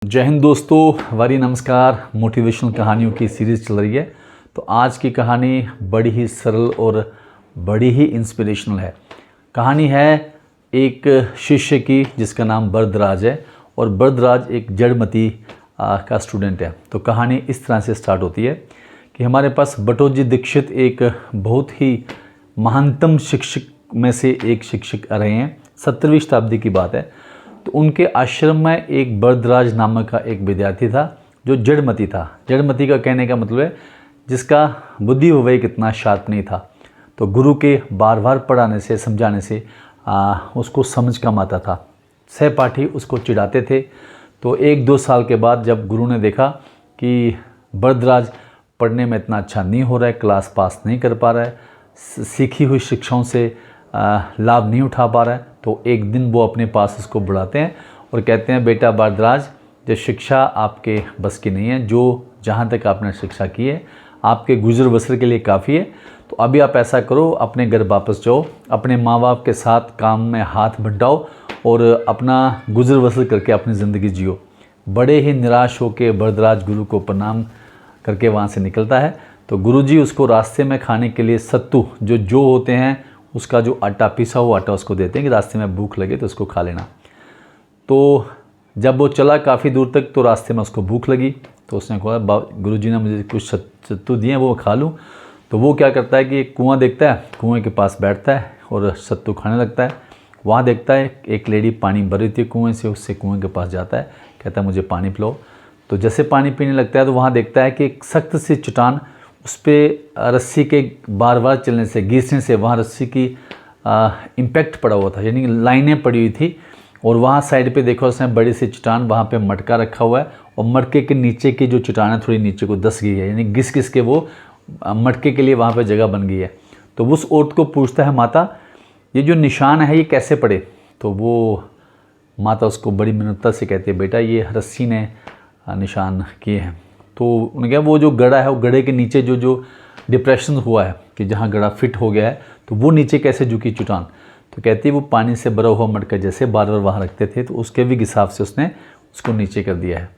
जय हिंद दोस्तों, वारी नमस्कार। मोटिवेशनल कहानियों की सीरीज़ चल रही है। तो आज की कहानी बड़ी ही सरल और बड़ी ही इंस्पिरेशनल है। कहानी है एक शिष्य की जिसका नाम बरदराज है और बरदराज एक जड़मती का स्टूडेंट है। तो कहानी इस तरह से स्टार्ट होती है कि हमारे पास बटोजी दीक्षित एक बहुत ही महानतम शिक्षक में से एक शिक्षक रहे हैं। 17वीं शताब्दी की बात है। तो उनके आश्रम में एक बरदराज नामक का एक विद्यार्थी था जो जड़मती था। जड़मती का कहने का मतलब है जिसका बुद्धि विवेक इतना शार्प नहीं था। तो गुरु के बार बार पढ़ाने से समझाने से उसको समझ कम आता था। सहपाठी उसको चिढ़ाते थे। तो 1-2 साल के बाद जब गुरु ने देखा कि बरदराज पढ़ने में इतना अच्छा नहीं हो रहा है, क्लास पास नहीं कर पा रहा है, सीखी हुई शिक्षाओं से लाभ नहीं उठा पा रहा है, तो एक दिन वो अपने पास उसको बुलाते हैं और कहते हैं, बेटा बरदराज, जो शिक्षा आपके बस की नहीं है, जो जहाँ तक आपने शिक्षा की है आपके गुजर बसर के लिए काफ़ी है। तो अभी आप ऐसा करो, अपने घर वापस जाओ, अपने माँ बाप के साथ काम में हाथ बंटाओ और अपना गुजर बसर करके अपनी ज़िंदगी जियो। बड़े ही निराश होकर बरदराज गुरु को प्रणाम करके वहाँ से निकलता है। तो गुरुजी उसको रास्ते में खाने के लिए सत्तू जो होते हैं उसका जो आटा, पिसा हुआ आटा उसको देते हैं कि रास्ते में भूख लगे तो उसको खा लेना। तो जब वो चला काफ़ी दूर तक तो रास्ते में उसको भूख लगी। तो उसने कहा, गुरुजी ने मुझे कुछ सत्तू दिए, वो खा लूँ। तो वो क्या करता है कि एक कुआं देखता है, कुएं के पास बैठता है और सत्तू खाने लगता है। वहाँ देखता है एक लेडी पानी भर रही थी कुएँ से, उससे कुएँ के पास जाता है, कहता है मुझे पानी पिलाओ। तो जैसे पानी पीने लगता है तो वहाँ देखता है कि एक सख्त सी चट्टान, उस पर रस्सी के बार बार चलने से, घिसने से वहाँ रस्सी की इम्पैक्ट पड़ा हुआ था, यानी लाइनें पड़ी हुई थी। और वहाँ साइड पे देखो उसने बड़ी सी चट्टान, वहाँ पे मटका रखा हुआ है और मटके के नीचे की जो चट्टान है थोड़ी नीचे को धंस गई है, यानी घिस के वो मटके के लिए वहाँ पे जगह बन गई है। तो उस औरत को पूछता है, माता ये जो निशान है ये कैसे पड़े? तो वो माता उसको बड़ी मिन्नता से कहती है, बेटा ये रस्सी ने निशान किए हैं। तो उन्होंने कहा वो जो गड़ा है, वो गड़े के नीचे जो डिप्रेशन हुआ है कि जहाँ गड़ा फिट हो गया है, तो वो नीचे कैसे झुकी चट्टान? तो कहती है वो पानी से भरा हुआ मटका जैसे बार बार वहाँ रखते थे तो उसके भी हिसाब से उसने उसको नीचे कर दिया है।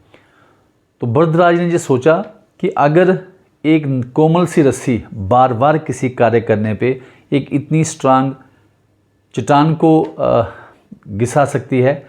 तो बरदराज ने ये सोचा कि अगर एक कोमल सी रस्सी बार बार किसी कार्य करने पे एक इतनी स्ट्रांग चट्टान को घिसा सकती है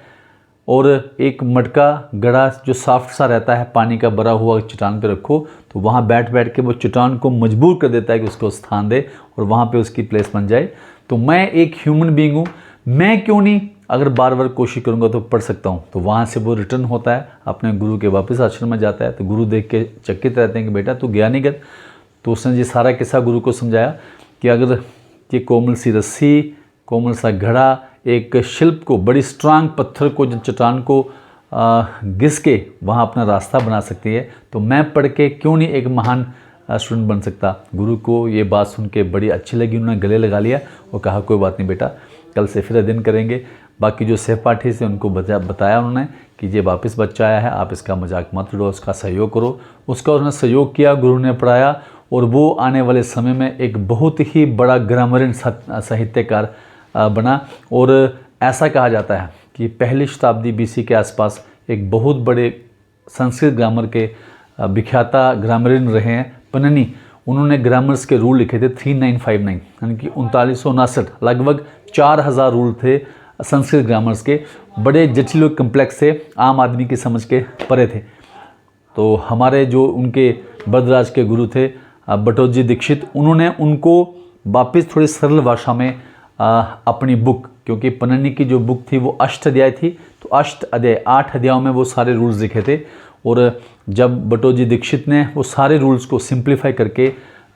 और एक मटका गड़ा जो सॉफ्ट सा रहता है पानी का भरा हुआ चट्टान पे रखो तो वहाँ बैठ के वो चट्टान को मजबूर कर देता है कि उसको स्थान दे और वहाँ पे उसकी प्लेस बन जाए। तो मैं एक ह्यूमन बीइंग हूँ, मैं क्यों नहीं अगर बार बार कोशिश करूँगा तो पढ़ सकता हूँ। तो वहाँ से वो रिटर्न होता है, अपने गुरु के वापस आश्रम में जाता है। तो गुरु देख के चकित रहते हैं कि बेटा तू गया नहीं कर। तो उसने ये सारा किस्सा गुरु को समझाया कि अगर ये कोमल सी रस्सी, कोमल सा घड़ा एक शिल्प को, बड़ी स्ट्रांग पत्थर को, चट्टान को घिस के वहाँ अपना रास्ता बना सकती है, तो मैं पढ़ के क्यों नहीं एक महान स्टूडेंट बन सकता। गुरु को ये बात सुन के बड़ी अच्छी लगी, उन्होंने गले लगा लिया और कहा कोई बात नहीं बेटा, कल से फिर अध्ययन करेंगे। बाकी जो सहपाठी से उनको बताया उन्होंने कि ये वापस बच्चा आया है, आप इसका मजाक मत उड़ाओ, उसका सहयोग करो। उसका उन्होंने सहयोग किया, गुरु ने पढ़ाया और वो आने वाले समय में एक बहुत ही बड़ा ग्रामरिन साहित्यकार बना। और ऐसा कहा जाता है कि 1ली शताब्दी BC के आसपास एक बहुत बड़े संस्कृत ग्रामर के विख्याता ग्रामरिन रहे हैं पन्निनी। उन्होंने ग्रामर्स के रूल लिखे थे 3959, यानी कि 3959, लगभग 4000 रूल थे संस्कृत ग्रामर्स के। बड़े जटिल कम्प्लेक्स थे, आम आदमी की समझ के परे थे। तो हमारे जो उनके बरदराज के गुरु थे बटोजी दीक्षित, उन्होंने उनको वापस थोड़ी सरल भाषा में अपनी बुक, क्योंकि पन्निनी की जो बुक थी वो अष्टाध्याय थी, तो अष्टाध्याय 8 अध्यायों में वो सारे रूल्स लिखे थे। और जब बटोजी दीक्षित ने वो सारे रूल्स को सिंप्लीफाई करके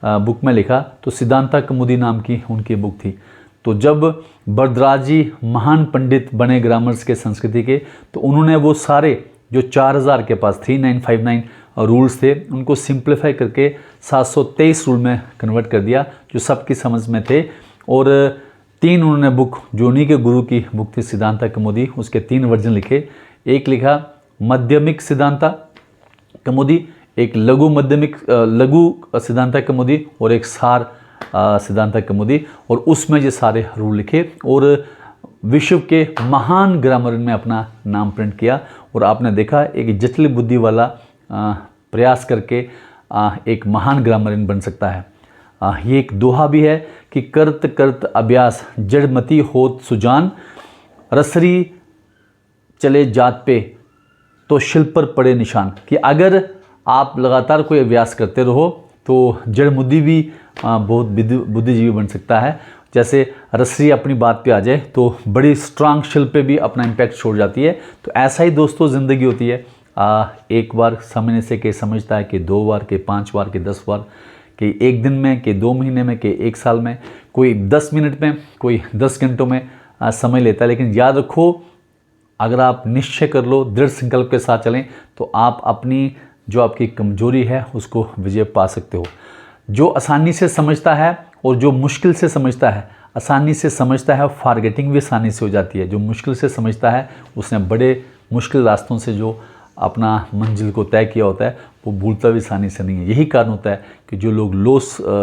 बुक में लिखा तो सिद्धांता कौमुदी नाम की उनकी बुक थी। तो जब बरदराज जी महान पंडित बने ग्रामर्स के, संस्कृति के, तो उन्होंने वो सारे जो 4000 के पास 3959 रूल्स थे उनको सिंप्लीफाई करके 723 रूल में कन्वर्ट कर दिया जो सबकी समझ में थे। और 3 उन्होंने बुक, जो उन्हीं के गुरु की बुक थी सिद्धांता कौमुदी, उसके 3 वर्जन लिखे। एक लिखा मध्यमिक सिद्धांता कौमुदी, एक लघु सिद्धांता कौमुदी और एक सार सिद्धांता कौमुदी। और उसमें ये सारे रूल लिखे। और विश्व के महान ग्रामरन में अपना नाम प्रिंट किया। और आपने देखा एक जटिल बुद्धि वाला प्रयास करके एक महान ग्रामरन बन सकता है। ये एक दोहा भी है कि करत करत अभ्यास जड़मती होत सुजान, रसरी चले जात पे तो शिल्प पर पड़े निशान। कि अगर आप लगातार कोई अभ्यास करते रहो तो जड़मुद्दी भी बहुत बुद्धिजीवी बन सकता है। जैसे रस्सी अपनी बात पे आ जाए तो बड़ी स्ट्रांग शिल्प पे भी अपना इम्पैक्ट छोड़ जाती है। तो ऐसा ही दोस्तों ज़िंदगी होती है। एक बार समझने से के समझता है, कि 2 बार, के 5 बार, के 10 बार, कि 1 दिन में, कि 2 महीने में, कि 1 साल में, कोई 10 मिनट में, कोई 10 घंटों में समझ लेता है। लेकिन याद रखो, अगर आप निश्चय कर लो, दृढ़ संकल्प के साथ चलें तो आप अपनी जो आपकी कमजोरी है उसको विजय पा सकते हो। जो आसानी से समझता है और जो मुश्किल से समझता है, आसानी से समझता है, फॉरगेटिंग भी आसानी से हो जाती है। जो मुश्किल से समझता है उसने बड़े मुश्किल रास्तों से जो अपना मंजिल को तय किया होता है वो भूलता भी आसानी से नहीं है। यही कारण होता है कि जो लोग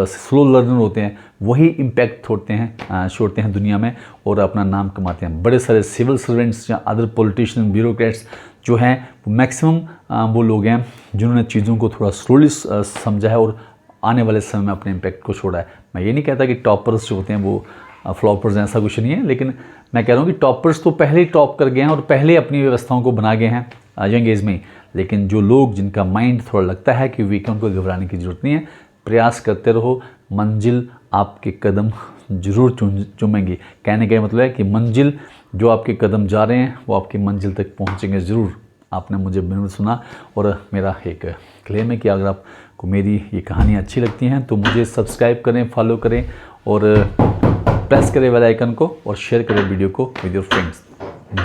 स्लो लर्नर होते हैं वही इम्पैक्ट छोड़ते हैं दुनिया में और अपना नाम कमाते हैं। बड़े सारे सिविल सर्वेंट्स या अदर पॉलिटिशियन, ब्यूरोक्रेट्स जो हैं वो मैक्सिमम वो लोग हैं जिन्होंने चीज़ों को थोड़ा स्लोली समझा है और आने वाले समय में अपने इम्पैक्ट को छोड़ा है। मैं ये नहीं कहता कि टॉपर्स जो होते हैं वो फ्लॉपर्स हैं, ऐसा कुछ नहीं है। लेकिन मैं कह रहा हूँ कि टॉपर्स तो पहले ही टॉप कर गए हैं और पहले अपनी व्यवस्थाओं को बना गए हैं यंग एज में। लेकिन जो लोग जिनका माइंड थोड़ा लगता है कि वीक है, उनको घबराने की ज़रूरत नहीं है। प्रयास करते रहो, मंजिल आपके कदम जरूर चूमेंगी। कहने का मतलब है कि मंजिल जो आपके कदम जा रहे हैं वो आपकी मंजिल तक पहुँचेंगे ज़रूर। आपने मुझे बिल्कुल सुना और मेरा एक क्लेम है कि अगर आपको मेरी ये कहानी अच्छी लगती हैं तो मुझे सब्सक्राइब करें, फॉलो करें और प्रेस करें बेल आइकन को और शेयर करें वीडियो को विद योर फ्रेंड्स।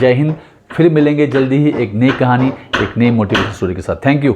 जय हिंद। फिर मिलेंगे जल्दी ही एक नई कहानी, एक नई मोटिवेशन स्टोरी के साथ। Thank you.